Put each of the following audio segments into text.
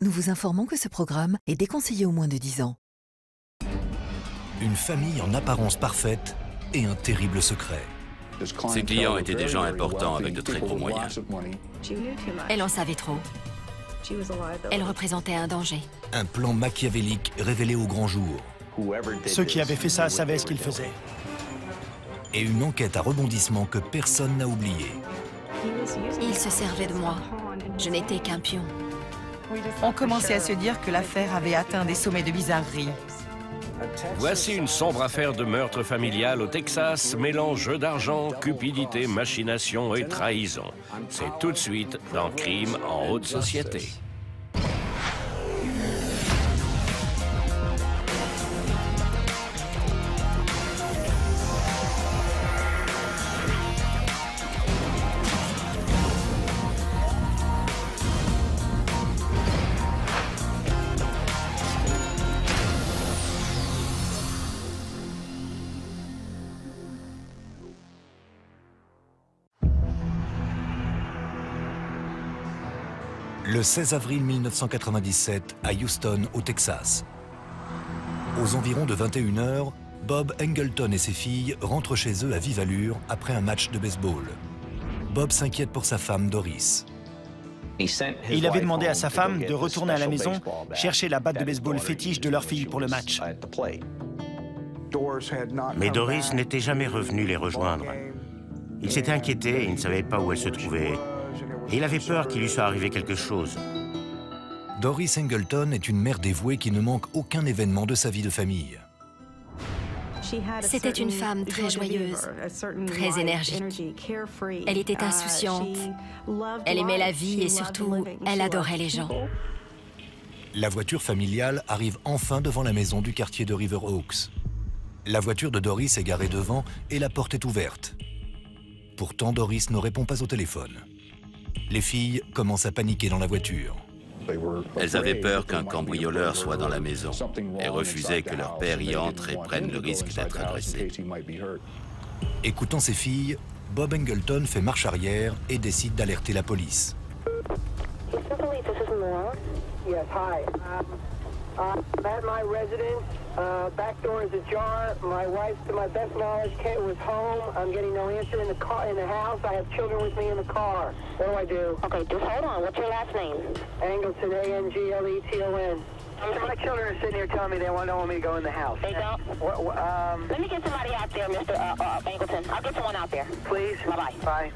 nous vous informons que ce programme est déconseillé aux moins de 10 ans. Une famille en apparence parfaite et un terrible secret. Ses clients étaient des gens importants avec de très gros moyens. Elle en savait trop. Elle représentait un danger. Un plan machiavélique révélé au grand jour. Ceux qui avaient fait ça savaient ce qu'ils faisaient. Et une enquête à rebondissement que personne n'a oubliée. Il se servait de moi. Je n'étais qu'un pion. On commençait à se dire que l'affaire avait atteint des sommets de bizarrerie. Voici une sombre affaire de meurtre familial au Texas, mêlant jeu d'argent, cupidité, machination et trahison. C'est tout de suite dans Crime en haute société. Le 16 avril 1997, à Houston, au Texas. Aux environs de 21 h, Bob Engleton et ses filles rentrent chez eux à vive allure après un match de baseball. Bob s'inquiète pour sa femme, Doris. Il avait demandé à sa femme de retourner à la maison chercher la batte de baseball fétiche de leur fille pour le match. Mais Doris n'était jamais revenue les rejoindre. Il s'était inquiété et il ne savait pas où elle se trouvait. Et il avait peur qu'il lui soit arrivé quelque chose. Doris Engleton est une mère dévouée qui ne manque aucun événement de sa vie de famille. C'était une femme très joyeuse, très énergique. Elle était insouciante, elle aimait la vie et surtout, elle adorait les gens. La voiture familiale arrive enfin devant la maison du quartier de River Oaks. La voiture de Doris est garée devant et la porte est ouverte. Pourtant, Doris ne répond pas au téléphone. Les filles commencent à paniquer dans la voiture. Elles avaient peur qu'un cambrioleur soit dans la maison et refusaient que leur père y entre et prenne le risque d'être agressé. Écoutant ses filles, Bob Engleton fait marche arrière et décide d'alerter la police. I'm at my residence. Back door is ajar. My wife, to my best knowledge, Kate was home. I'm getting no answer in the car, in the house. I have children with me in the car. What do I do? Okay, just hold on. What's your last name? Angleton, A-N-G-L-E-T-O-N. My children are sitting here telling me they want me to go in the house. They don't? Let me get somebody out there, Mr. Angleton. I'll get someone out there. Please. Bye-bye. Bye.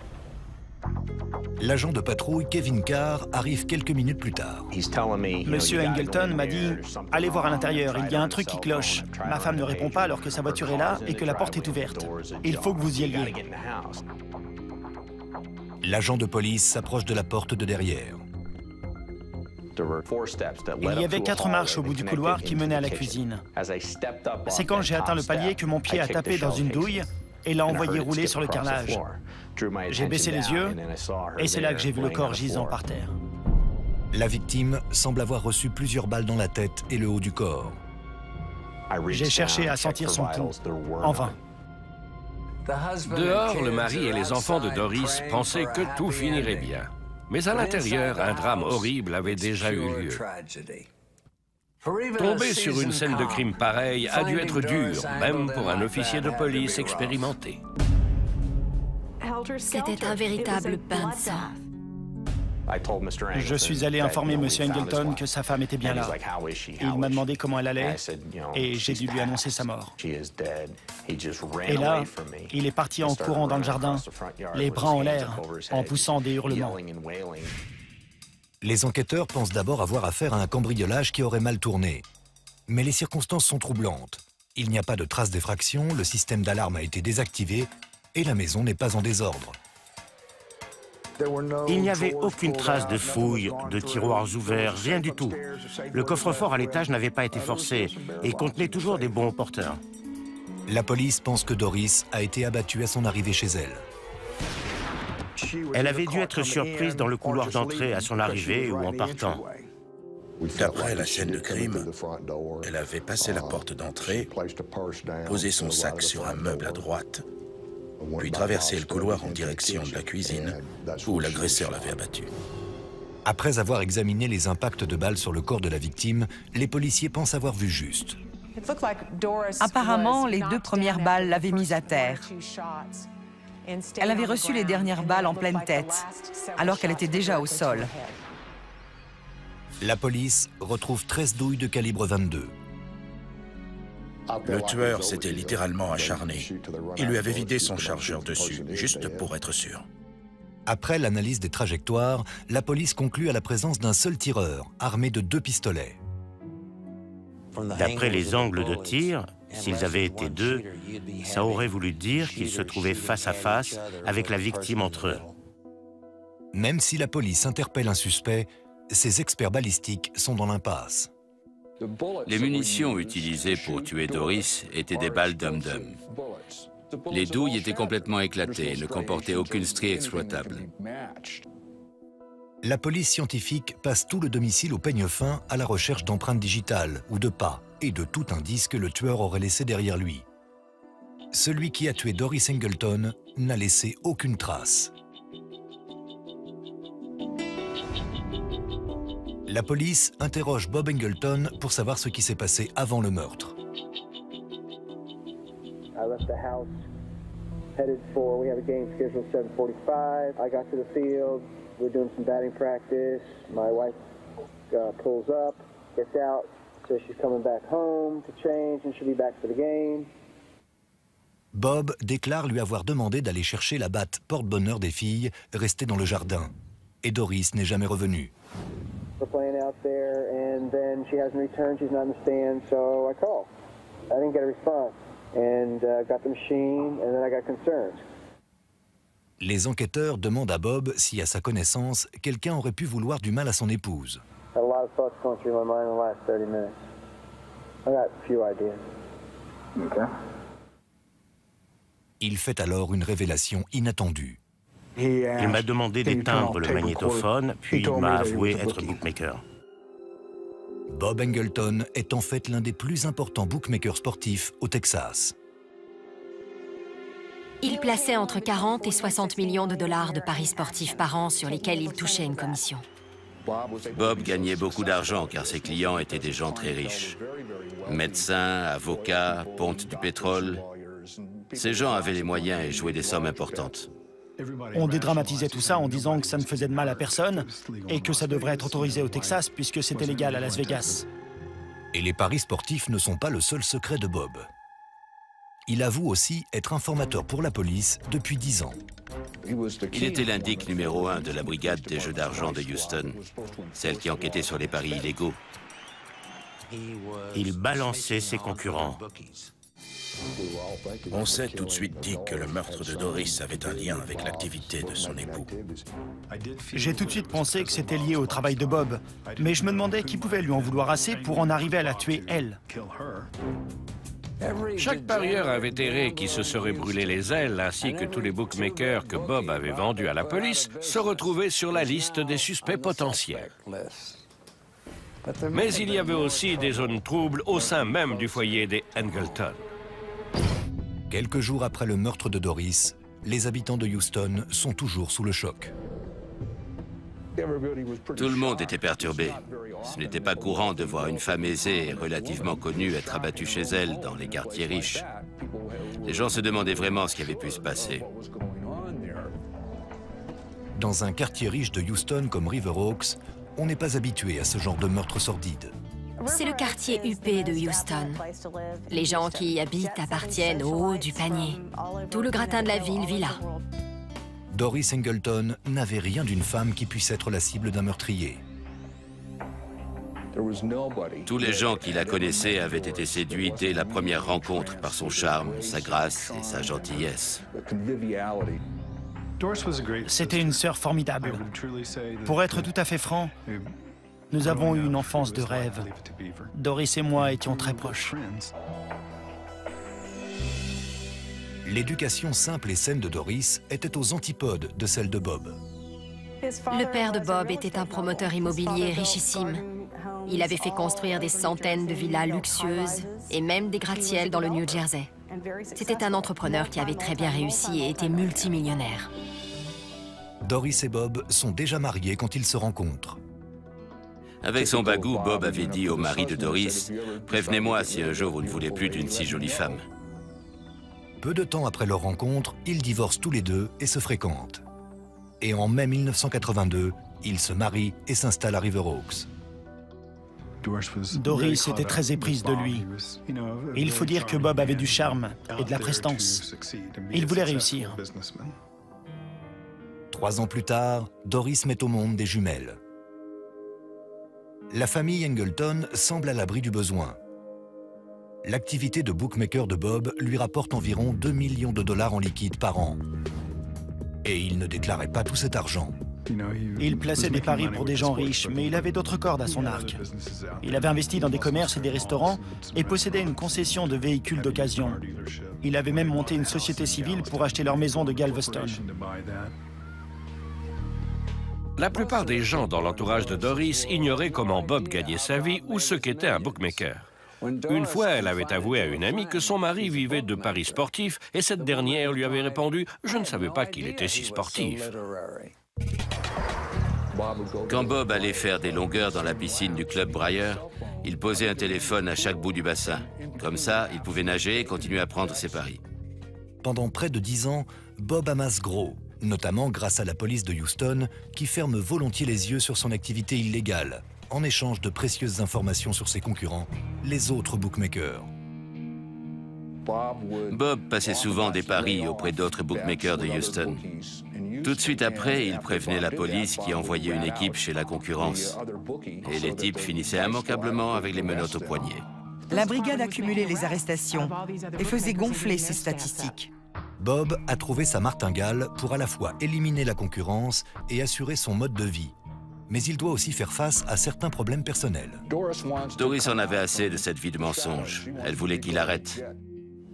L'agent de patrouille Kevin Carr arrive quelques minutes plus tard. Monsieur Engleton m'a dit « Allez voir à l'intérieur, il y a un truc qui cloche. Ma femme ne répond pas alors que sa voiture est là et que la porte est ouverte. Il faut que vous y alliez. » L'agent de police s'approche de la porte de derrière. Il y avait 4 marches au bout du couloir qui menaient à la cuisine. C'est quand j'ai atteint le palier que mon pied a tapé dans une douille et l'a envoyé rouler sur le carrelage. J'ai baissé les yeux et c'est là que j'ai vu le corps gisant par terre. La victime semble avoir reçu plusieurs balles dans la tête et le haut du corps. J'ai cherché à sentir son pouls, en vain. Dehors, le mari et les enfants de Doris pensaient que tout finirait bien. Mais à l'intérieur, un drame horrible avait déjà eu lieu. Tomber sur une scène de crime pareille a dû être dur, même pour un officier de police expérimenté. C'était un véritable bain de sang. Je suis allé informer M. Engleton que sa femme était bien là. Il m'a demandé comment elle allait et j'ai dû lui annoncer sa mort. Et là, il est parti en courant dans le jardin, les bras en l'air, en poussant des hurlements. Les enquêteurs pensent d'abord avoir affaire à un cambriolage qui aurait mal tourné. Mais les circonstances sont troublantes. Il n'y a pas de traces d'effraction, le système d'alarme a été désactivé et la maison n'est pas en désordre. Il n'y avait aucune trace de fouilles, de tiroirs ouverts, rien du tout. Le coffre-fort à l'étage n'avait pas été forcé et contenait toujours des bons porteurs. La police pense que Doris a été abattue à son arrivée chez elle. Elle avait dû être surprise dans le couloir d'entrée à son arrivée ou en partant. D'après la scène de crime, elle avait passé la porte d'entrée, posé son sac sur un meuble à droite, puis traversé le couloir en direction de la cuisine où l'agresseur l'avait abattue. Après avoir examiné les impacts de balles sur le corps de la victime, les policiers pensent avoir vu juste. Apparemment, les 2 premières balles l'avaient mise à terre. Elle avait reçu les dernières balles en pleine tête, alors qu'elle était déjà au sol. La police retrouve 13 douilles de calibre 22. Le tueur s'était littéralement acharné. Il lui avait vidé son chargeur dessus, juste pour être sûr. Après l'analyse des trajectoires, la police conclut à la présence d'un seul tireur, armé de 2 pistolets. D'après les angles de tir, s'ils avaient été 2, ça aurait voulu dire qu'ils se trouvaient face à face avec la victime entre eux. Même si la police interpelle un suspect, ses experts balistiques sont dans l'impasse. Les munitions utilisées pour tuer Doris étaient des balles dum-dum. Les douilles étaient complètement éclatées et ne comportaient aucune strie exploitable. La police scientifique passe tout le domicile au peigne fin à la recherche d'empreintes digitales ou de pas et de tout indice que le tueur aurait laissé derrière lui. Celui qui a tué Doris Angleton n'a laissé aucune trace. La police interroge Bob Angleton pour savoir ce qui s'est passé avant le meurtre. I left the house, headed for, we have a game scheduled 7:45. I got to the field, we're doing some batting practice. My wife pulls up, gets out, says she's coming back home to change and she'll be back for the game. Bob déclare lui avoir demandé d'aller chercher la batte porte-bonheur des filles restée dans le jardin. Et Doris n'est jamais revenue. We're playing out there and then she hasn't returned, she's not in the stand, so I called. I didn't get a response. And got the machine, and then I got concerned. Les enquêteurs demandent à Bob si, à sa connaissance, quelqu'un aurait pu vouloir du mal à son épouse. Had a lot of thoughts going through my mind in the last 30 minutes. I got a few ideas. Okay. Il fait alors une révélation inattendue. Il m'a demandé d'éteindre le magnétophone, puis il m'a avoué être bookmaker. Bob Angleton est en fait l'un des plus importants bookmakers sportifs au Texas. Il plaçait entre 40 et 60 millions de dollars de paris sportifs par an sur lesquels il touchait une commission. Bob gagnait beaucoup d'argent car ses clients étaient des gens très riches. Médecins, avocats, pontes du pétrole. Ces gens avaient les moyens et jouaient des sommes importantes. On dédramatisait tout ça en disant que ça ne faisait de mal à personne et que ça devrait être autorisé au Texas puisque c'était légal à Las Vegas. Et les paris sportifs ne sont pas le seul secret de Bob. Il avoue aussi être informateur pour la police depuis 10 ans. Il était l'indic numéro 1 de la brigade des jeux d'argent de Houston, celle qui enquêtait sur les paris illégaux. Il balançait ses concurrents. On s'est tout de suite dit que le meurtre de Doris avait un lien avec l'activité de son époux. J'ai tout de suite pensé que c'était lié au travail de Bob, mais je me demandais qui pouvait lui en vouloir assez pour en arriver à la tuer, elle. Chaque parieur avéré qui se serait brûlé les ailes, ainsi que tous les bookmakers que Bob avait vendus à la police, se retrouvaient sur la liste des suspects potentiels. Mais il y avait aussi des zones troubles au sein même du foyer des Angleton. Quelques jours après le meurtre de Doris, les habitants de Houston sont toujours sous le choc. Tout le monde était perturbé. Ce n'était pas courant de voir une femme aisée et relativement connue être abattue chez elle dans les quartiers riches. Les gens se demandaient vraiment ce qui avait pu se passer. Dans un quartier riche de Houston comme River Oaks, on n'est pas habitué à ce genre de meurtre sordide. C'est le quartier huppé de Houston. Les gens qui y habitent appartiennent au haut du panier. Tout le gratin de la ville vit là. Doris Angleton n'avait rien d'une femme qui puisse être la cible d'un meurtrier. Tous les gens qui la connaissaient avaient été séduits dès la première rencontre par son charme, sa grâce et sa gentillesse. C'était une sœur formidable. Pour être tout à fait franc, nous avons eu une enfance de rêve. Doris et moi étions très proches. L'éducation simple et saine de Doris était aux antipodes de celle de Bob. Le père de Bob était un promoteur immobilier richissime. Il avait fait construire des centaines de villas luxueuses et même des gratte-ciels dans le New Doris et Bob sont déjà mariés quand ils se rencontrent. Avec son bagou, Bob avait dit au mari de Doris « Prévenez-moi si un jour vous ne voulez plus d'une si jolie femme. » Peu de temps après leur rencontre, ils divorcent tous les deux et se fréquentent. Et en mai 1982, ils se marient et s'installent à River Oaks. Doris était très éprise de lui. Et il faut dire que Bob avait du charme et de la prestance. Il voulait réussir. 3 ans plus tard, Doris met au monde des jumelles. La famille Angleton semble à l'abri du besoin. L'activité de bookmaker de Bob lui rapporte environ 2 millions de dollars en liquide par an. Et il ne déclarait pas tout cet argent. Il plaçait des paris pour des gens riches, mais il avait d'autres cordes à son arc. Il avait investi dans des commerces et des restaurants et possédait une concession de véhicules d'occasion. Il avait même monté une société civile pour acheter leur maison de Galveston. La plupart des gens dans l'entourage de Doris ignoraient comment Bob gagnait sa vie ou ce qu'était un bookmaker. Une fois, elle avait avoué à une amie que son mari vivait de paris sportifs et cette dernière lui avait répondu « Je ne savais pas qu'il était si sportif ». Quand Bob allait faire des longueurs dans la piscine du club Briar, il posait un téléphone à chaque bout du bassin. Comme ça, il pouvait nager et continuer à prendre ses paris. Pendant près de 10 ans, Bob amasse gros, notamment grâce à la police de Houston, qui ferme volontiers les yeux sur son activité illégale, en échange de précieuses informations sur ses concurrents, les autres bookmakers. Bob passait souvent des paris auprès d'autres bookmakers de Houston. Tout de suite après, il prévenait la police qui envoyait une équipe chez la concurrence. Et les types finissaient immanquablement avec les menottes au poignet. La brigade accumulait les arrestations et faisait gonfler ses statistiques. Bob a trouvé sa martingale pour à la fois éliminer la concurrence et assurer son mode de vie. Mais il doit aussi faire face à certains problèmes personnels. Doris en avait assez de cette vie de mensonge. Elle voulait qu'il arrête.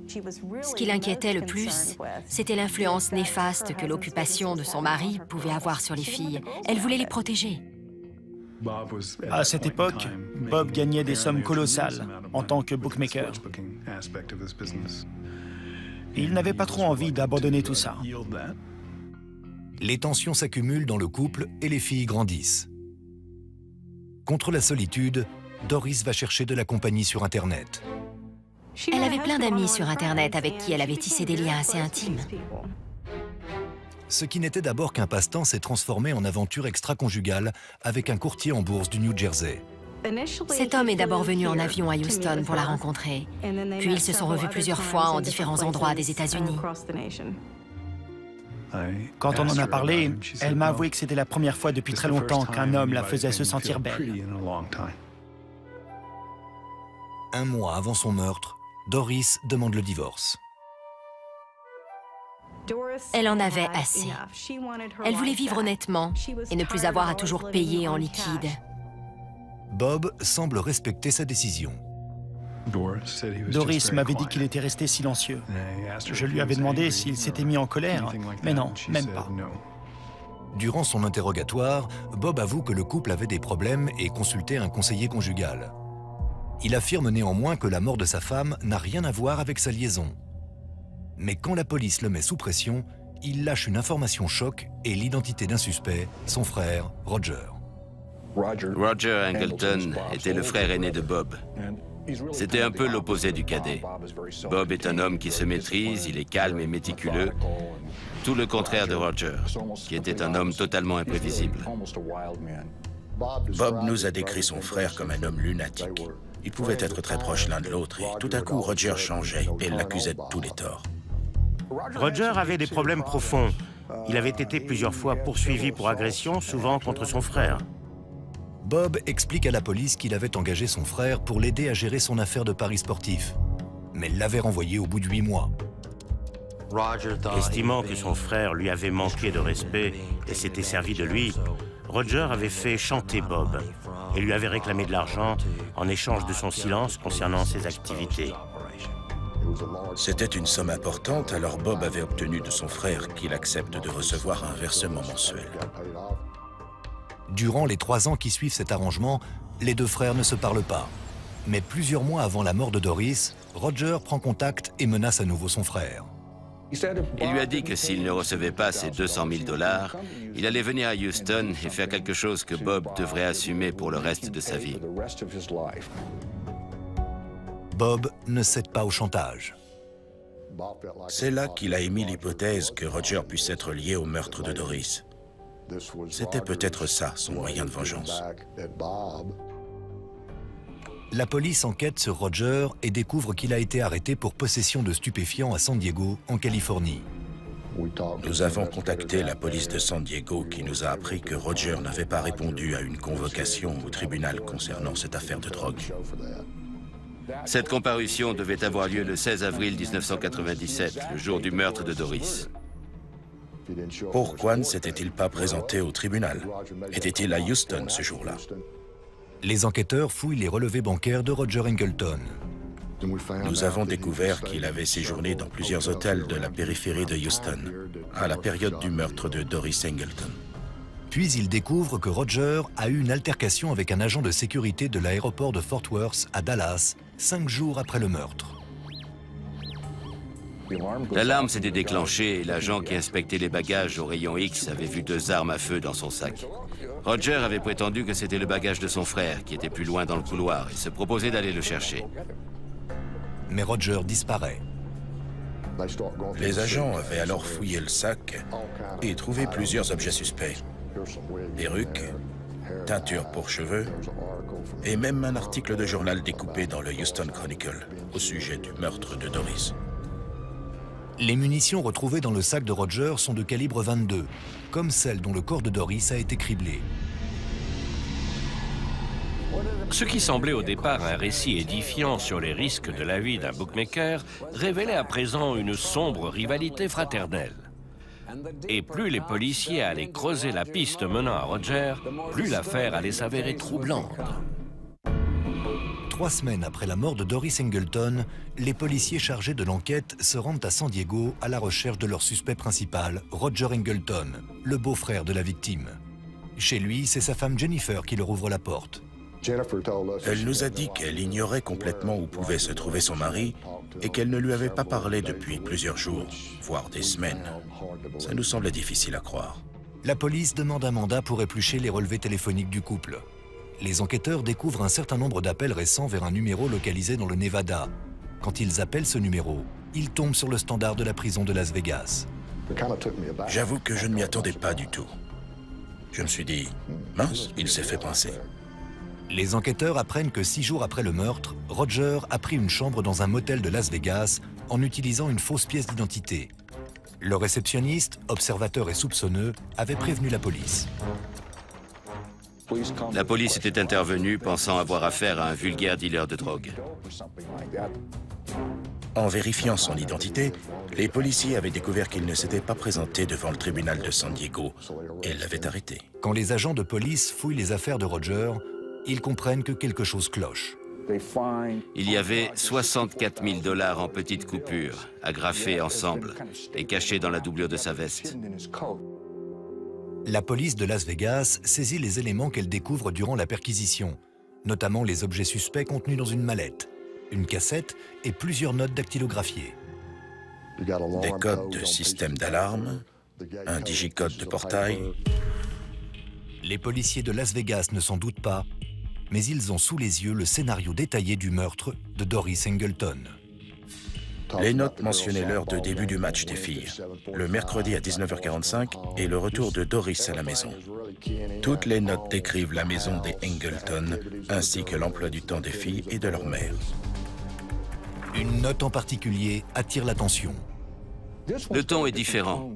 Ce qui l'inquiétait le plus, c'était l'influence néfaste que l'occupation de son mari pouvait avoir sur les filles. Elle voulait les protéger. À cette époque, Bob gagnait des sommes colossales en tant que bookmaker. Il n'avait pas trop envie d'abandonner tout ça. Les tensions s'accumulent dans le couple et les filles grandissent. Contre la solitude, Doris va chercher de la compagnie sur Internet. Elle avait plein d'amis sur Internet avec qui elle avait tissé des liens assez intimes. Ce qui n'était d'abord qu'un passe-temps s'est transformé en aventure extra-conjugale avec un courtier en bourse du New Jersey. Cet homme est d'abord venu en avion à Houston pour la rencontrer. Puis ils se sont revus plusieurs fois en différents endroits des États-Unis. Quand on en a parlé, elle m'a avoué que c'était la première fois depuis très longtemps qu'un homme la faisait se sentir belle. 1 mois avant son meurtre, Doris demande le divorce. Elle en avait assez. Elle voulait vivre honnêtement et ne plus avoir à toujours payer en liquide. Bob semble respecter sa décision. Doris m'avait dit qu'il était resté silencieux. Je lui avais demandé s'il s'était mis en colère, mais non, même pas. Durant son interrogatoire, Bob avoue que le couple avait des problèmes et consultait un conseiller conjugal. Il affirme néanmoins que la mort de sa femme n'a rien à voir avec sa liaison. Mais quand la police le met sous pression, il lâche une information choc et l'identité d'un suspect, son frère, Roger. Roger Angleton était le frère aîné de Bob. C'était un peu l'opposé du cadet. Bob est un homme qui se maîtrise, il est calme et méticuleux. Tout le contraire de Roger, qui était un homme totalement imprévisible. Bob nous a décrit son frère comme un homme lunatique. Ils pouvaient être très proches l'un de l'autre et tout à coup Roger changeait et l'accusait de tous les torts. Roger avait des problèmes profonds. Il avait été plusieurs fois poursuivi pour agression, souvent contre son frère. Bob explique à la police qu'il avait engagé son frère pour l'aider à gérer son affaire de paris sportifs, mais l'avait renvoyé au bout de 8 mois. Estimant que son frère lui avait manqué de respect et s'était servi de lui, Roger avait fait chanter Bob et lui avait réclamé de l'argent en échange de son silence concernant ses activités. C'était une somme importante, alors Bob avait obtenu de son frère qu'il accepte de recevoir un versement mensuel. Durant les 3 ans qui suivent cet arrangement, les 2 frères ne se parlent pas. Mais plusieurs mois avant la mort de Doris, Roger prend contact et menace à nouveau son frère. Il lui a dit que s'il ne recevait pas ses 200 000 $, il allait venir à Houston et faire quelque chose que Bob devrait assumer pour le reste de sa vie. Bob ne cède pas au chantage. C'est là qu'il a émis l'hypothèse que Roger puisse être lié au meurtre de Doris. C'était peut-être ça, son moyen de vengeance. La police enquête sur Roger et découvre qu'il a été arrêté pour possession de stupéfiants à San Diego, en Californie. Nous avons contacté la police de San Diego qui nous a appris que Roger n'avait pas répondu à une convocation au tribunal concernant cette affaire de drogue. Cette comparution devait avoir lieu le 16 avril 1997, le jour du meurtre de Doris. Pourquoi ne s'était-il pas présenté au tribunal? Était-il à Houston ce jour-là? Les enquêteurs fouillent les relevés bancaires de Roger Angleton. Nous avons découvert qu'il avait séjourné dans plusieurs hôtels de la périphérie de Houston, à la période du meurtre de Doris Angleton. Puis ils découvrent que Roger a eu une altercation avec un agent de sécurité de l'aéroport de Fort Worth à Dallas, 5 jours après le meurtre. L'alarme s'était déclenchée et l'agent qui inspectait les bagages au rayon X avait vu 2 armes à feu dans son sac. Roger avait prétendu que c'était le bagage de son frère qui était plus loin dans le couloir et se proposait d'aller le chercher. Mais Roger disparaît. Les agents avaient alors fouillé le sac et trouvé plusieurs objets suspects. Perruques, teintures pour cheveux et même un article de journal découpé dans le Houston Chronicle au sujet du meurtre de Doris. Les munitions retrouvées dans le sac de Roger sont de calibre 22, comme celle dont le corps de Doris a été criblé. Ce qui semblait au départ un récit édifiant sur les risques de la vie d'un bookmaker révélait à présent une sombre rivalité fraternelle. Et plus les policiers allaient creuser la piste menant à Roger, plus l'affaire allait s'avérer troublante. 3 semaines après la mort de Doris Angleton, les policiers chargés de l'enquête se rendent à San Diego à la recherche de leur suspect principal, Roger Angleton, le beau-frère de la victime. Chez lui, c'est sa femme Jennifer qui leur ouvre la porte. Elle nous a dit qu'elle ignorait complètement où pouvait se trouver son mari et qu'elle ne lui avait pas parlé depuis plusieurs jours, voire des semaines. Ça nous semblait difficile à croire. La police demande un mandat pour éplucher les relevés téléphoniques du couple. Les enquêteurs découvrent un certain nombre d'appels récents vers un numéro localisé dans le Nevada. Quand ils appellent ce numéro, ils tombent sur le standard de la prison de Las Vegas. J'avoue que je ne m'y attendais pas du tout. Je me suis dit, mince, il s'est fait pincer. Les enquêteurs apprennent que 6 jours après le meurtre, Roger a pris une chambre dans un motel de Las Vegas en utilisant une fausse pièce d'identité. Le réceptionniste, observateur et soupçonneux, avait prévenu la police. La police était intervenue pensant avoir affaire à un vulgaire dealer de drogue. En vérifiant son identité, les policiers avaient découvert qu'il ne s'était pas présenté devant le tribunal de San Diego et l'avaient arrêté. Quand les agents de police fouillent les affaires de Roger, ils comprennent que quelque chose cloche. Il y avait 64 000 $ en petites coupures, agrafées ensemble et cachées dans la doublure de sa veste. La police de Las Vegas saisit les éléments qu'elle découvre durant la perquisition, notamment les objets suspects contenus dans une mallette, une cassette et plusieurs notes dactylographiées. Des codes de système d'alarme, un digicode de portail. Les policiers de Las Vegas ne s'en doutent pas, mais ils ont sous les yeux le scénario détaillé du meurtre de Doris Angleton. Les notes mentionnaient l'heure de début du match des filles, le mercredi à 19h45 et le retour de Doris à la maison. Toutes les notes décrivent la maison des Angleton, ainsi que l'emploi du temps des filles et de leur mère. Une note en particulier attire l'attention. Le ton est différent.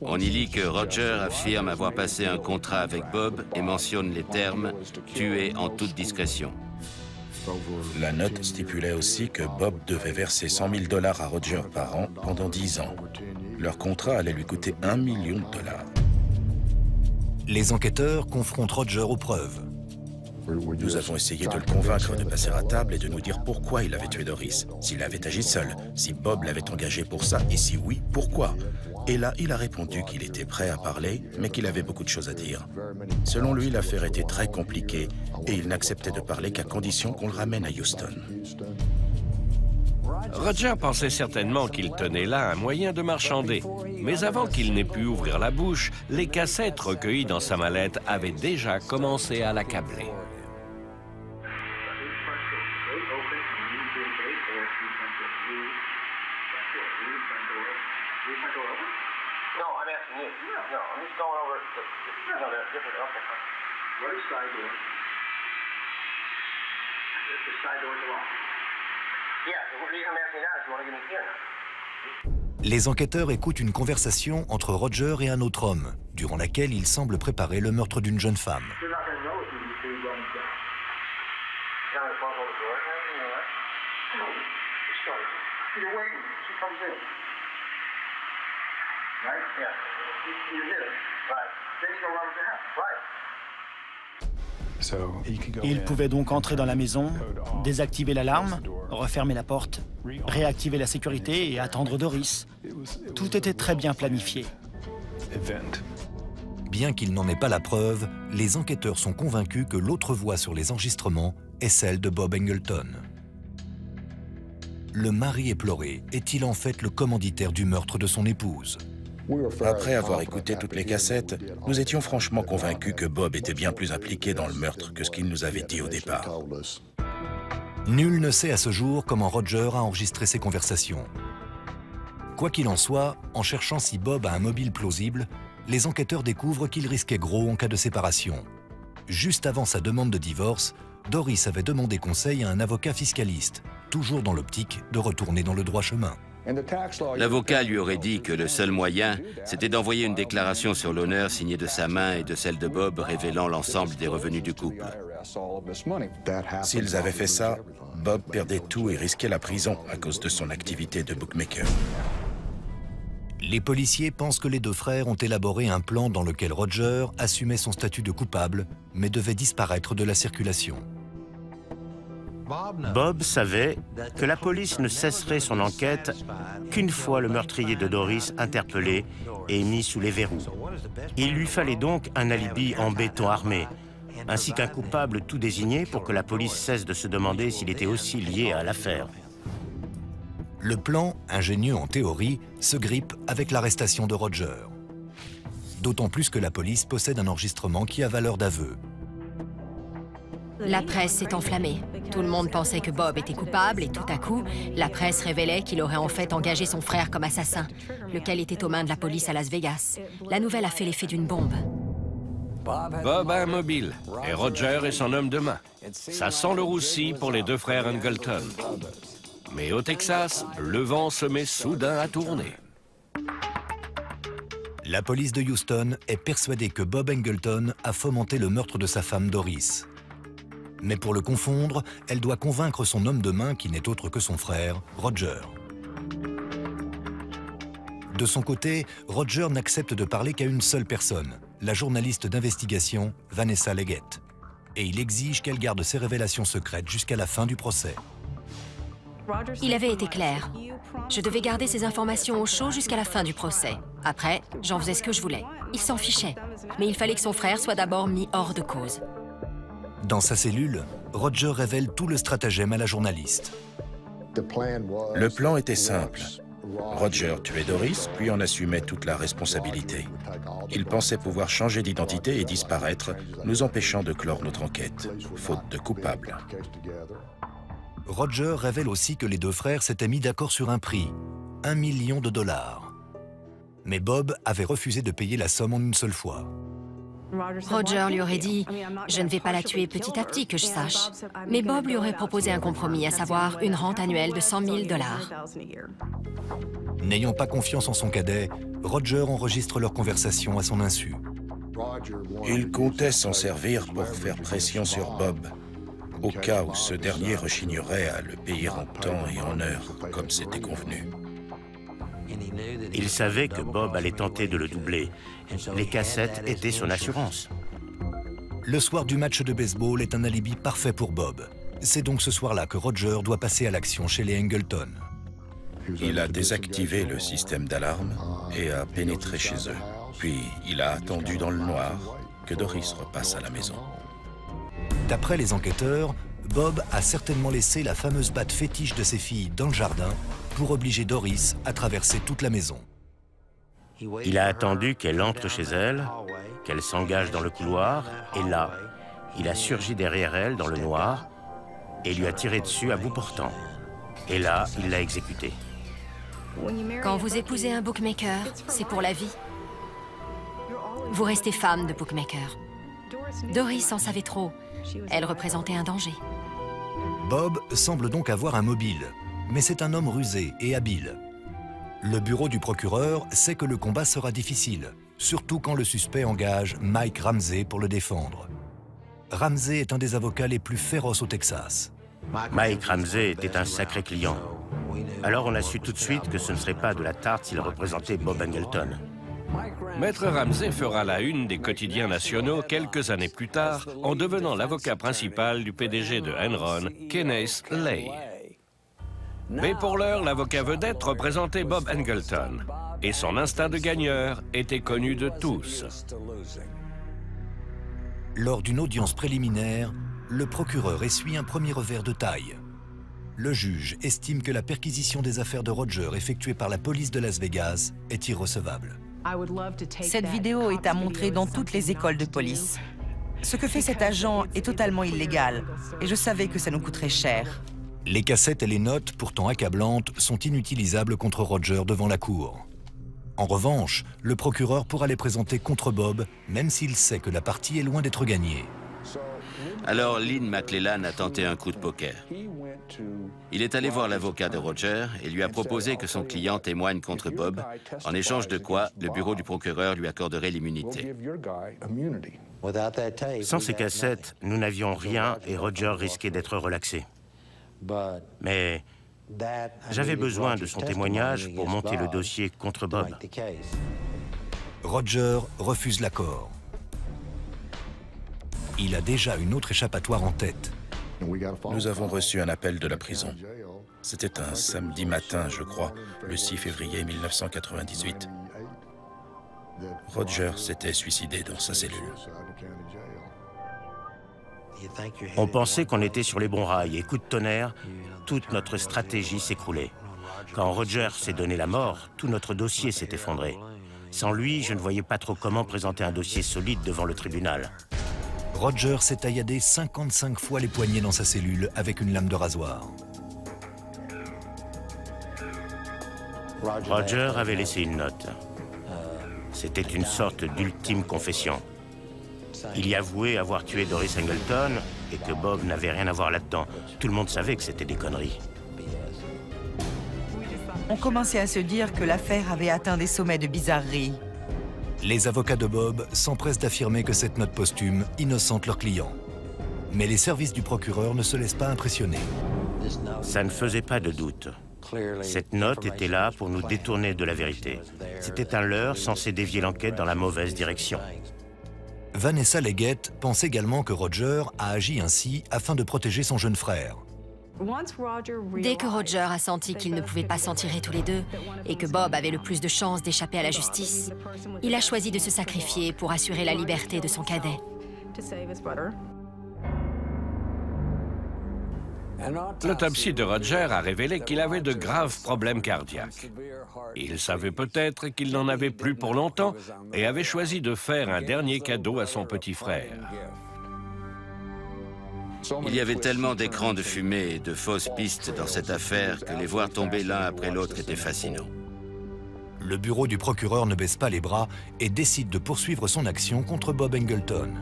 On y lit que Roger affirme avoir passé un contrat avec Bob et mentionne les termes « tué en toute discrétion ». La note stipulait aussi que Bob devait verser 100 000 $ à Roger par an pendant 10 ans. Leur contrat allait lui coûter $1 million. Les enquêteurs confrontent Roger aux preuves. Nous avons essayé de le convaincre de passer à table et de nous dire pourquoi il avait tué Doris, s'il avait agi seul, si Bob l'avait engagé pour ça, et si oui, pourquoi. Et là, il a répondu qu'il était prêt à parler, mais qu'il avait beaucoup de choses à dire. Selon lui, l'affaire était très compliquée et il n'acceptait de parler qu'à condition qu'on le ramène à Houston. Roger pensait certainement qu'il tenait là un moyen de marchander. Mais avant qu'il n'ait pu ouvrir la bouche, les cassettes recueillies dans sa mallette avaient déjà commencé à l'accabler. Les enquêteurs écoutent une conversation entre Roger et un autre homme, durant laquelle il semble préparer le meurtre d'une jeune femme. Il pouvait donc entrer dans la maison, désactiver l'alarme, refermer la porte, réactiver la sécurité et attendre Doris. Tout était très bien planifié. Bien qu'il n'en ait pas la preuve, les enquêteurs sont convaincus que l'autre voix sur les enregistrements est celle de Bob Engleton. Le mari éploré est-il en fait le commanditaire du meurtre de son épouse? Après avoir écouté toutes les cassettes, nous étions franchement convaincus que Bob était bien plus impliqué dans le meurtre que ce qu'il nous avait dit au départ. Nul ne sait à ce jour comment Roger a enregistré ces conversations. Quoi qu'il en soit, en cherchant si Bob a un mobile plausible, les enquêteurs découvrent qu'il risquait gros en cas de séparation. Juste avant sa demande de divorce, Doris avait demandé conseil à un avocat fiscaliste, toujours dans l'optique de retourner dans le droit chemin. L'avocat lui aurait dit que le seul moyen, c'était d'envoyer une déclaration sur l'honneur signée de sa main et de celle de Bob révélant l'ensemble des revenus du couple. S'ils avaient fait ça, Bob perdait tout et risquait la prison à cause de son activité de bookmaker. Les policiers pensent que les deux frères ont élaboré un plan dans lequel Roger assumait son statut de coupable, mais devait disparaître de la circulation. Bob savait que la police ne cesserait son enquête qu'une fois le meurtrier de Doris interpellé et mis sous les verrous. Il lui fallait donc un alibi en béton armé, ainsi qu'un coupable tout désigné pour que la police cesse de se demander s'il était aussi lié à l'affaire. Le plan, ingénieux en théorie, se grippe avec l'arrestation de Roger. D'autant plus que la police possède un enregistrement qui a valeur d'aveu. La presse s'est enflammée. Tout le monde pensait que Bob était coupable et tout à coup, la presse révélait qu'il aurait en fait engagé son frère comme assassin, lequel était aux mains de la police à Las Vegas. La nouvelle a fait l'effet d'une bombe. Bob a un mobile et Roger est son homme de main. Ça sent le roussi pour les deux frères Engleton. Mais au Texas, le vent se met soudain à tourner. La police de Houston est persuadée que Bob Engleton a fomenté le meurtre de sa femme Doris. Mais pour le confondre, elle doit convaincre son homme de main qui n'est autre que son frère, Roger. De son côté, Roger n'accepte de parler qu'à une seule personne, la journaliste d'investigation Vanessa Leggett. Et il exige qu'elle garde ses révélations secrètes jusqu'à la fin du procès. Il avait été clair. Je devais garder ces informations au chaud jusqu'à la fin du procès. Après, j'en faisais ce que je voulais. Il s'en fichait. Mais il fallait que son frère soit d'abord mis hors de cause. Dans sa cellule, Roger révèle tout le stratagème à la journaliste. Le plan était simple. Roger tuait Doris, puis en assumait toute la responsabilité. Il pensait pouvoir changer d'identité et disparaître, nous empêchant de clore notre enquête, faute de coupable. Roger révèle aussi que les deux frères s'étaient mis d'accord sur un prix, $1 million. Mais Bob avait refusé de payer la somme en une seule fois. Roger lui aurait dit « Je ne vais pas la tuer petit à petit, que je sache ». Mais Bob lui aurait proposé un compromis, à savoir une rente annuelle de $100 000. N'ayant pas confiance en son cadet, Roger enregistre leur conversation à son insu. Il comptait s'en servir pour faire pression sur Bob, au cas où ce dernier rechignerait à le payer en temps et en heure, comme c'était convenu. Il savait que Bob allait tenter de le doubler. Les cassettes étaient son assurance. Le soir du match de baseball est un alibi parfait pour Bob. C'est donc ce soir-là que Roger doit passer à l'action chez les Engleton. Il a désactivé le système d'alarme et a pénétré chez eux. Puis il a attendu dans le noir que Doris repasse à la maison. D'après les enquêteurs, Bob a certainement laissé la fameuse batte fétiche de ses filles dans le jardin pour obliger Doris à traverser toute la maison. Il a attendu qu'elle entre chez elle, qu'elle s'engage dans le couloir, et là, il a surgi derrière elle dans le noir et lui a tiré dessus à bout portant. Et là, il l'a exécutée. Quand vous épousez un bookmaker, c'est pour la vie. Vous restez femme de bookmaker. Doris en savait trop. Elle représentait un danger. Bob semble donc avoir un mobile, mais c'est un homme rusé et habile. Le bureau du procureur sait que le combat sera difficile, surtout quand le suspect engage Mike Ramsey pour le défendre. Ramsey est un des avocats les plus féroces au Texas. Mike Ramsey était un sacré client. Alors on a su tout de suite que ce ne serait pas de la tarte s'il représentait Bob Angleton. Maître Ramsey fera la une des quotidiens nationaux quelques années plus tard en devenant l'avocat principal du PDG de Enron, Kenneth Lay. Mais pour l'heure, l'avocat vedette représentait Bob Angleton et son instinct de gagneur était connu de tous. Lors d'une audience préliminaire, le procureur essuie un premier revers de taille. Le juge estime que la perquisition des affaires de Roger effectuée par la police de Las Vegas est irrecevable. Cette vidéo est à montrer dans toutes les écoles de police. Ce que fait cet agent est totalement illégal et je savais que ça nous coûterait cher. Les cassettes et les notes, pourtant accablantes, sont inutilisables contre Roger devant la cour. En revanche, le procureur pourra les présenter contre Bob, même s'il sait que la partie est loin d'être gagnée. Alors Lynn McClellan a tenté un coup de poker. Il est allé voir l'avocat de Roger et lui a proposé que son client témoigne contre Bob, en échange de quoi le bureau du procureur lui accorderait l'immunité. Sans ces cassettes, nous n'avions rien et Roger risquait d'être relaxé. Mais j'avais besoin de son témoignage pour monter le dossier contre Bob. Roger refuse l'accord. Il a déjà une autre échappatoire en tête. Nous avons reçu un appel de la prison. C'était un samedi matin, je crois, le 6 février 1998. Roger s'était suicidé dans sa cellule. On pensait qu'on était sur les bons rails et coup de tonnerre, toute notre stratégie s'écroulait. Quand Roger s'est donné la mort, tout notre dossier s'est effondré. Sans lui, je ne voyais pas trop comment présenter un dossier solide devant le tribunal. Roger s'est tailladé 55 fois les poignets dans sa cellule avec une lame de rasoir. Roger avait laissé une note. C'était une sorte d'ultime confession. Il y avouait avoir tué Doris Angleton et que Bob n'avait rien à voir là-dedans. Tout le monde savait que c'était des conneries. On commençait à se dire que l'affaire avait atteint des sommets de bizarrerie. Les avocats de Bob s'empressent d'affirmer que cette note posthume innocente leur client. Mais les services du procureur ne se laissent pas impressionner. Ça ne faisait pas de doute. Cette note était là pour nous détourner de la vérité. C'était un leurre censé dévier l'enquête dans la mauvaise direction. Vanessa Leggett pense également que Roger a agi ainsi afin de protéger son jeune frère. Dès que Roger a senti qu'ils ne pouvaient pas s'en tirer tous les deux et que Bob avait le plus de chances d'échapper à la justice, il a choisi de se sacrifier pour assurer la liberté de son cadet. L'autopsie de Roger a révélé qu'il avait de graves problèmes cardiaques. Il savait peut-être qu'il n'en avait plus pour longtemps et avait choisi de faire un dernier cadeau à son petit frère. Il y avait tellement d'écrans de fumée et de fausses pistes dans cette affaire que les voir tomber l'un après l'autre était fascinant. Le bureau du procureur ne baisse pas les bras et décide de poursuivre son action contre Bob Angleton.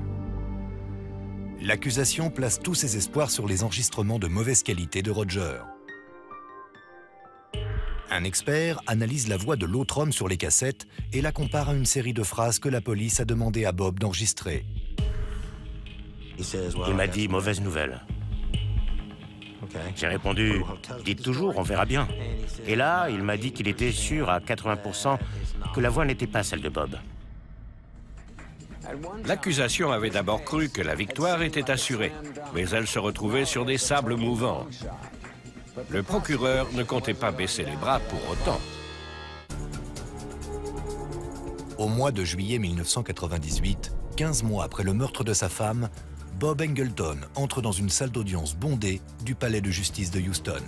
L'accusation place tous ses espoirs sur les enregistrements de mauvaise qualité de Roger. Un expert analyse la voix de l'autre homme sur les cassettes et la compare à une série de phrases que la police a demandé à Bob d'enregistrer. Il m'a dit « mauvaise nouvelle ». J'ai répondu « dites toujours, on verra bien ». Et là, il m'a dit qu'il était sûr à 80% que la voix n'était pas celle de Bob. L'accusation avait d'abord cru que la victoire était assurée, mais elle se retrouvait sur des sables mouvants. Le procureur ne comptait pas baisser les bras pour autant. Au mois de juillet 1998, 15 mois après le meurtre de sa femme, Bob Engleton entre dans une salle d'audience bondée du palais de justice de Houston.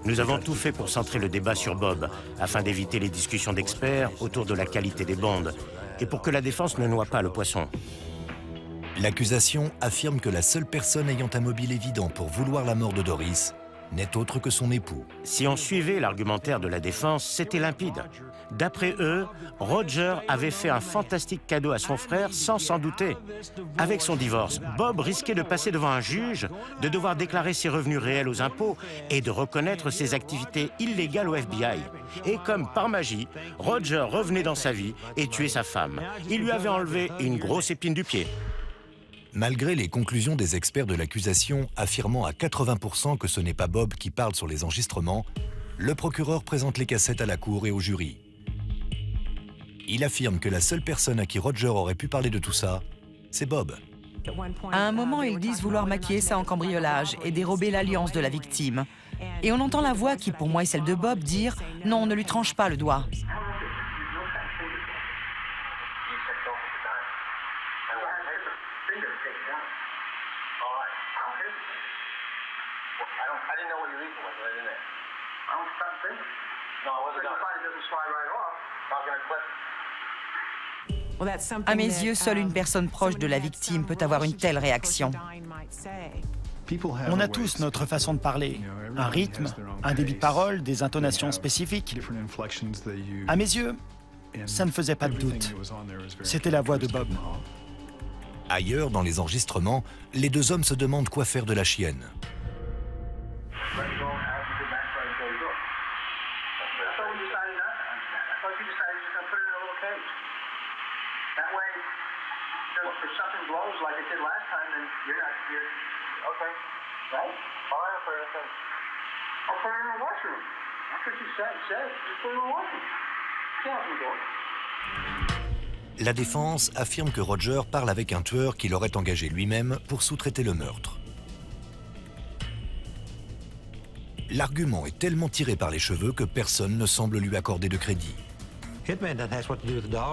Nous avons tout fait pour centrer le débat sur Bob, afin d'éviter les discussions d'experts autour de la qualité des bandes, et pour que la défense ne noie pas le poisson. L'accusation affirme que la seule personne ayant un mobile évident pour vouloir la mort de Doris n'est autre que son époux. Si on suivait l'argumentaire de la défense, c'était limpide. D'après eux, Roger avait fait un fantastique cadeau à son frère sans s'en douter. Avec son divorce, Bob risquait de passer devant un juge, de devoir déclarer ses revenus réels aux impôts et de reconnaître ses activités illégales au FBI. Et comme par magie, Roger revenait dans sa vie et tuait sa femme. Il lui avait enlevé une grosse épine du pied. Malgré les conclusions des experts de l'accusation affirmant à 80% que ce n'est pas Bob qui parle sur les enregistrements, le procureur présente les cassettes à la cour et au jury. Il affirme que la seule personne à qui Roger aurait pu parler de tout ça, c'est Bob. À un moment, ils disent vouloir maquiller ça en cambriolage et dérober l'alliance de la victime. Et on entend la voix qui, pour moi, est celle de Bob, dire « Non, ne lui tranche pas le doigt ». À mes yeux, seule une personne proche de la victime peut avoir une telle réaction. On a tous notre façon de parler, un rythme, un débit de parole, des intonations spécifiques. À mes yeux, ça ne faisait pas de doute. C'était la voix de Bob. Ailleurs, dans les enregistrements, les deux hommes se demandent quoi faire de la chienne. La défense affirme que Roger parle avec un tueur qui l'aurait engagé lui-même pour sous-traiter le meurtre. L'argument est tellement tiré par les cheveux que personne ne semble lui accorder de crédit.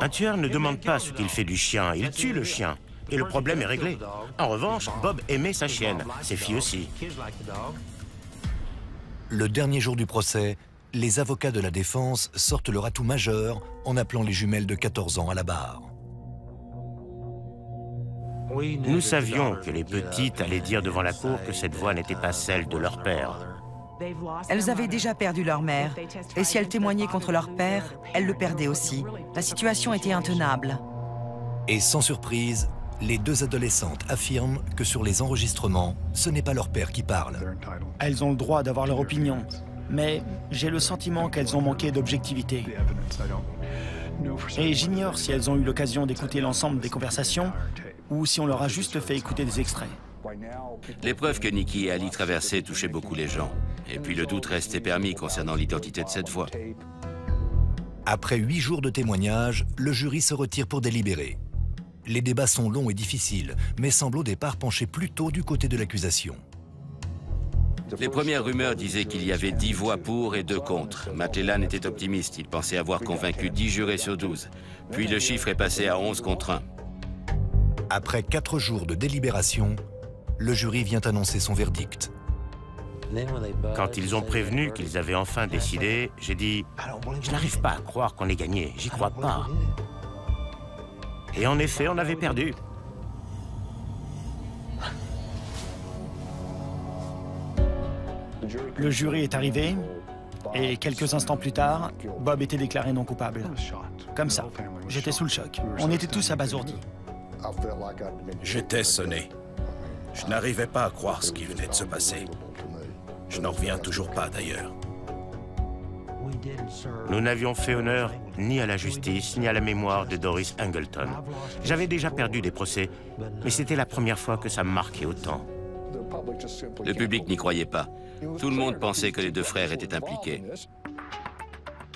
Un tueur ne demande pas ce qu'il fait du chien, il tue le chien. Et le problème est réglé. En revanche, Bob aimait sa chienne, ses filles aussi. Le dernier jour du procès, les avocats de la défense sortent leur atout majeur en appelant les jumelles de 14 ans à la barre. Nous savions que les petites allaient dire devant la cour que cette voix n'était pas celle de leur père. Elles avaient déjà perdu leur mère, et si elles témoignaient contre leur père, elles le perdaient aussi. La situation était intenable. Et sans surprise, les deux adolescentes affirment que sur les enregistrements, ce n'est pas leur père qui parle. Elles ont le droit d'avoir leur opinion, mais j'ai le sentiment qu'elles ont manqué d'objectivité. Et j'ignore si elles ont eu l'occasion d'écouter l'ensemble des conversations ou si on leur a juste fait écouter des extraits. Les preuves que Nikki et Ali traversaient touchaient beaucoup les gens. Et puis le doute restait permis concernant l'identité de cette voix. Après 8 jours de témoignages, le jury se retire pour délibérer. Les débats sont longs et difficiles, mais semblent au départ pencher plutôt du côté de l'accusation. Les premières rumeurs disaient qu'il y avait 10 voix pour et 2 contre. Matt Leland était optimiste, il pensait avoir convaincu 10 jurés sur 12. Puis le chiffre est passé à 11 contre 1. Après 4 jours de délibération, le jury vient annoncer son verdict. Quand ils ont prévenu qu'ils avaient enfin décidé, j'ai dit « Je n'arrive pas à croire qu'on ait gagné, j'y crois pas ». Et en effet, on avait perdu. Le jury est arrivé, et quelques instants plus tard, Bob était déclaré non coupable. Comme ça, j'étais sous le choc. On était tous abasourdis. J'étais sonné. Je n'arrivais pas à croire ce qui venait de se passer. Je n'en reviens toujours pas, d'ailleurs. Nous n'avions fait honneur ni à la justice, ni à la mémoire de Doris Engleton. J'avais déjà perdu des procès, mais c'était la première fois que ça me marquait autant. Le public n'y croyait pas. Tout le monde pensait que les deux frères étaient impliqués.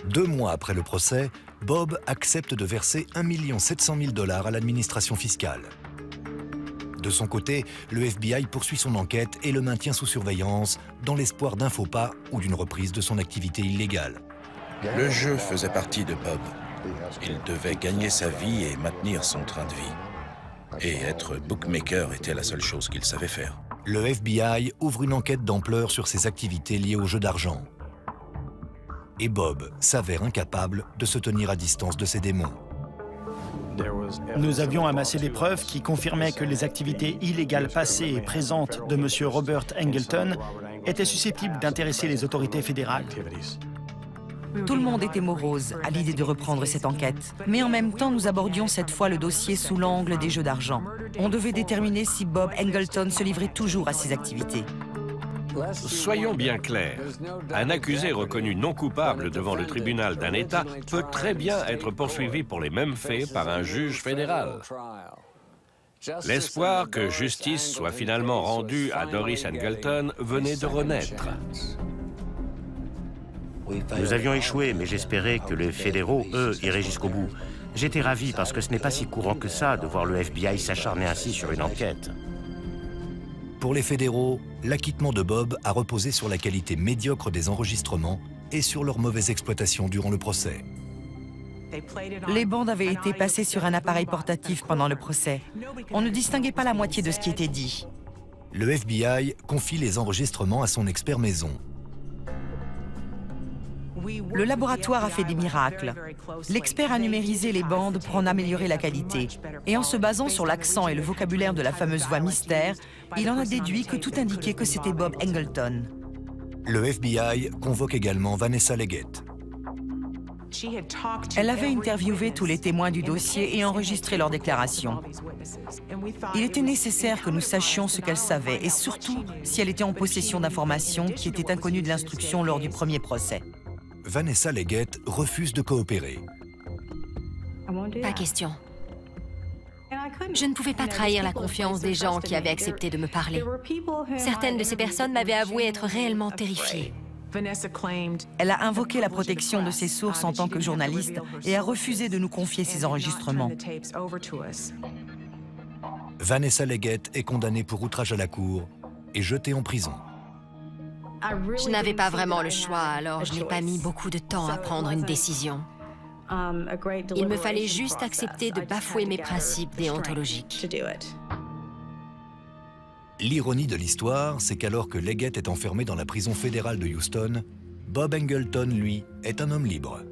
2 mois après le procès, Bob accepte de verser 1 700 000 $ à l'administration fiscale. De son côté, le FBI poursuit son enquête et le maintient sous surveillance dans l'espoir d'un faux pas ou d'une reprise de son activité illégale. Le jeu faisait partie de Bob. Il devait gagner sa vie et maintenir son train de vie. Et être bookmaker était la seule chose qu'il savait faire. Le FBI ouvre une enquête d'ampleur sur ses activités liées au jeu d'argent. Et Bob s'avère incapable de se tenir à distance de ses démons. Nous avions amassé des preuves qui confirmaient que les activités illégales passées et présentes de M. Robert Angleton étaient susceptibles d'intéresser les autorités fédérales. Tout le monde était morose à l'idée de reprendre cette enquête. Mais en même temps, nous abordions cette fois le dossier sous l'angle des jeux d'argent. On devait déterminer si Bob Angleton se livrait toujours à ses activités. Soyons bien clairs, un accusé reconnu non coupable devant le tribunal d'un État peut très bien être poursuivi pour les mêmes faits par un juge fédéral. L'espoir que justice soit finalement rendue à Doris Angleton venait de renaître. Nous avions échoué, mais j'espérais que les fédéraux, eux, iraient jusqu'au bout. J'étais ravi parce que ce n'est pas si courant que ça de voir le FBI s'acharner ainsi sur une enquête. Pour les fédéraux, l'acquittement de Bob a reposé sur la qualité médiocre des enregistrements et sur leur mauvaise exploitation durant le procès. Les bandes avaient été passées sur un appareil portatif pendant le procès. On ne distinguait pas la moitié de ce qui était dit. Le FBI confie les enregistrements à son expert maison. Le laboratoire a fait des miracles. L'expert a numérisé les bandes pour en améliorer la qualité. Et en se basant sur l'accent et le vocabulaire de la fameuse voix mystère, il en a déduit que tout indiquait que c'était Bob Angleton. Le FBI convoque également Vanessa Leggett. Elle avait interviewé tous les témoins du dossier et enregistré leurs déclarations. Il était nécessaire que nous sachions ce qu'elle savait et surtout si elle était en possession d'informations qui étaient inconnues de l'instruction lors du premier procès. Vanessa Leggett refuse de coopérer. Pas question. Je ne pouvais pas trahir la confiance des gens qui avaient accepté de me parler. Certaines de ces personnes m'avaient avoué être réellement terrifiées. Elle a invoqué la protection de ses sources en tant que journaliste et a refusé de nous confier ses enregistrements. Vanessa Leggett est condamnée pour outrage à la cour et jetée en prison. Je n'avais pas vraiment le choix, alors je n'ai pas mis beaucoup de temps à prendre une décision. Il me fallait juste accepter de bafouer mes principes déontologiques. L'ironie de l'histoire, c'est qu'alors que Leggett est enfermé dans la prison fédérale de Houston, Bob Angleton, lui, est un homme libre.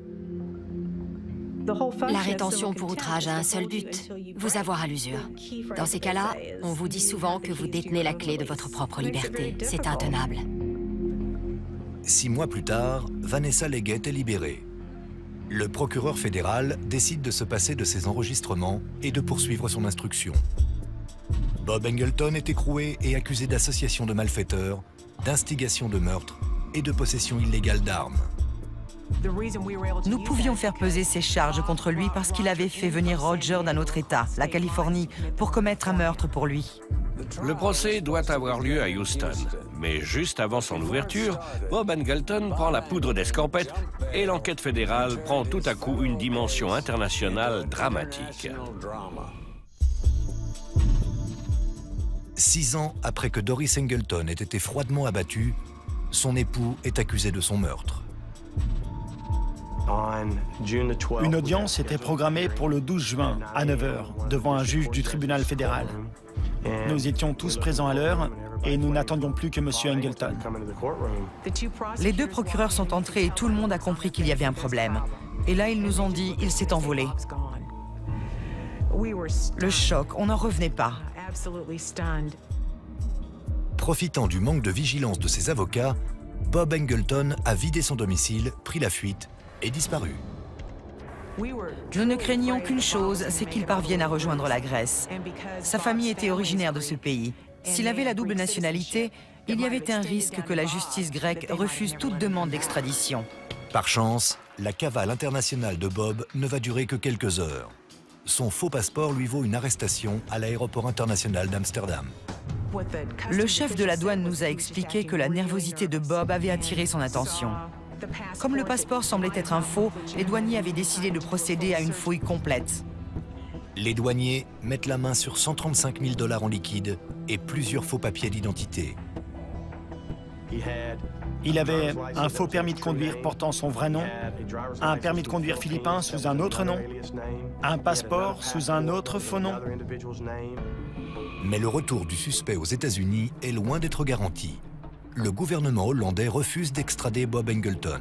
La rétention pour outrage a un seul but, vous avoir à l'usure. Dans ces cas-là, on vous dit souvent que vous détenez la clé de votre propre liberté. C'est intenable. 6 mois plus tard, Vanessa Leggett est libérée. Le procureur fédéral décide de se passer de ses enregistrements et de poursuivre son instruction. Bob Angleton est écroué et accusé d'association de malfaiteurs, d'instigation de meurtre et de possession illégale d'armes. Nous pouvions faire peser ces charges contre lui parce qu'il avait fait venir Roger d'un autre État, la Californie, pour commettre un meurtre pour lui. Le procès doit avoir lieu à Houston, mais juste avant son ouverture, Bob Angleton prend la poudre d'escampette et l'enquête fédérale prend tout à coup une dimension internationale dramatique. 6 ans après que Doris Angleton ait été froidement abattue, son époux est accusé de son meurtre. Une audience était programmée pour le 12 juin à 9 h devant un juge du tribunal fédéral. Nous étions tous présents à l'heure et nous n'attendions plus que M. Angleton. Les 2 procureurs sont entrés et tout le monde a compris qu'il y avait un problème. Et là, ils nous ont dit qu'il s'est envolé. Le choc, on n'en revenait pas. Profitant du manque de vigilance de ses avocats, Bob Angleton a vidé son domicile, pris la fuite et disparu. Nous ne craignions qu'une chose, c'est qu'il parvienne à rejoindre la Grèce. Sa famille était originaire de ce pays. S'il avait la double nationalité, il y avait un risque que la justice grecque refuse toute demande d'extradition. Par chance, la cavale internationale de Bob ne va durer que quelques heures. Son faux passeport lui vaut une arrestation à l'aéroport international d'Amsterdam. Le chef de la douane nous a expliqué que la nervosité de Bob avait attiré son attention. Comme le passeport semblait être un faux, les douaniers avaient décidé de procéder à une fouille complète. Les douaniers mettent la main sur 135 000 $ en liquide et plusieurs faux papiers d'identité. Il avait un faux permis de conduire portant son vrai nom, un permis de conduire philippin sous un autre nom, un passeport sous un autre faux nom. Mais le retour du suspect aux États-Unis est loin d'être garanti. Le gouvernement hollandais refuse d'extrader Bob Engleton.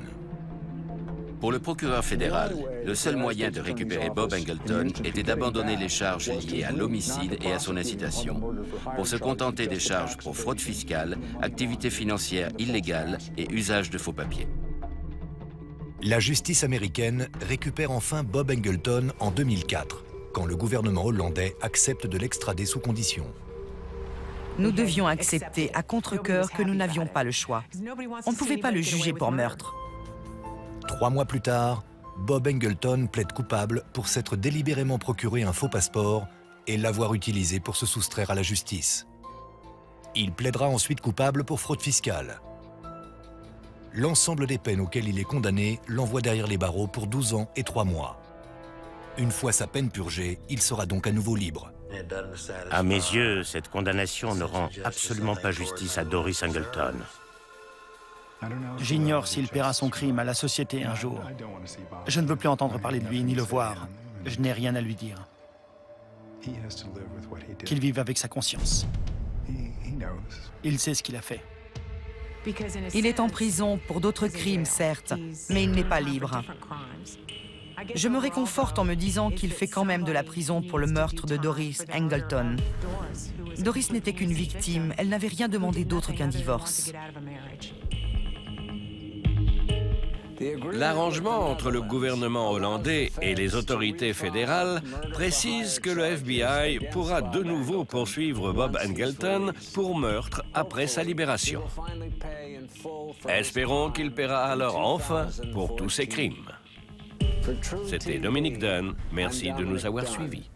Pour le procureur fédéral, le seul moyen de récupérer Bob Engleton était d'abandonner les charges liées à l'homicide et à son incitation, pour se contenter des charges pour fraude fiscale, activités financières illégales et usage de faux papiers. La justice américaine récupère enfin Bob Engleton en 2004, quand le gouvernement hollandais accepte de l'extrader sous condition. Nous devions accepter à contre-cœur que nous n'avions pas le choix. On ne pouvait pas le juger pour meurtre. 3 mois plus tard, Bob Engleton plaide coupable pour s'être délibérément procuré un faux passeport et l'avoir utilisé pour se soustraire à la justice. Il plaidera ensuite coupable pour fraude fiscale. L'ensemble des peines auxquelles il est condamné l'envoie derrière les barreaux pour 12 ans et 3 mois. Une fois sa peine purgée, il sera donc à nouveau libre. À mes yeux, cette condamnation ne rend absolument pas justice à Doris Engleton. J'ignore s'il paiera son crime à la société un jour. Je ne veux plus entendre parler de lui ni le voir. Je n'ai rien à lui dire. Qu'il vive avec sa conscience. Il sait ce qu'il a fait. Il est en prison pour d'autres crimes, certes, mais il n'est pas libre. Je me réconforte en me disant qu'il fait quand même de la prison pour le meurtre de Doris Engleton. Doris n'était qu'une victime, elle n'avait rien demandé d'autre qu'un divorce. L'arrangement entre le gouvernement hollandais et les autorités fédérales précise que le FBI pourra de nouveau poursuivre Bob Engleton pour meurtre après sa libération. Espérons qu'il paiera alors enfin pour tous ses crimes. C'était Dominique Dunn. Merci de nous avoir suivis.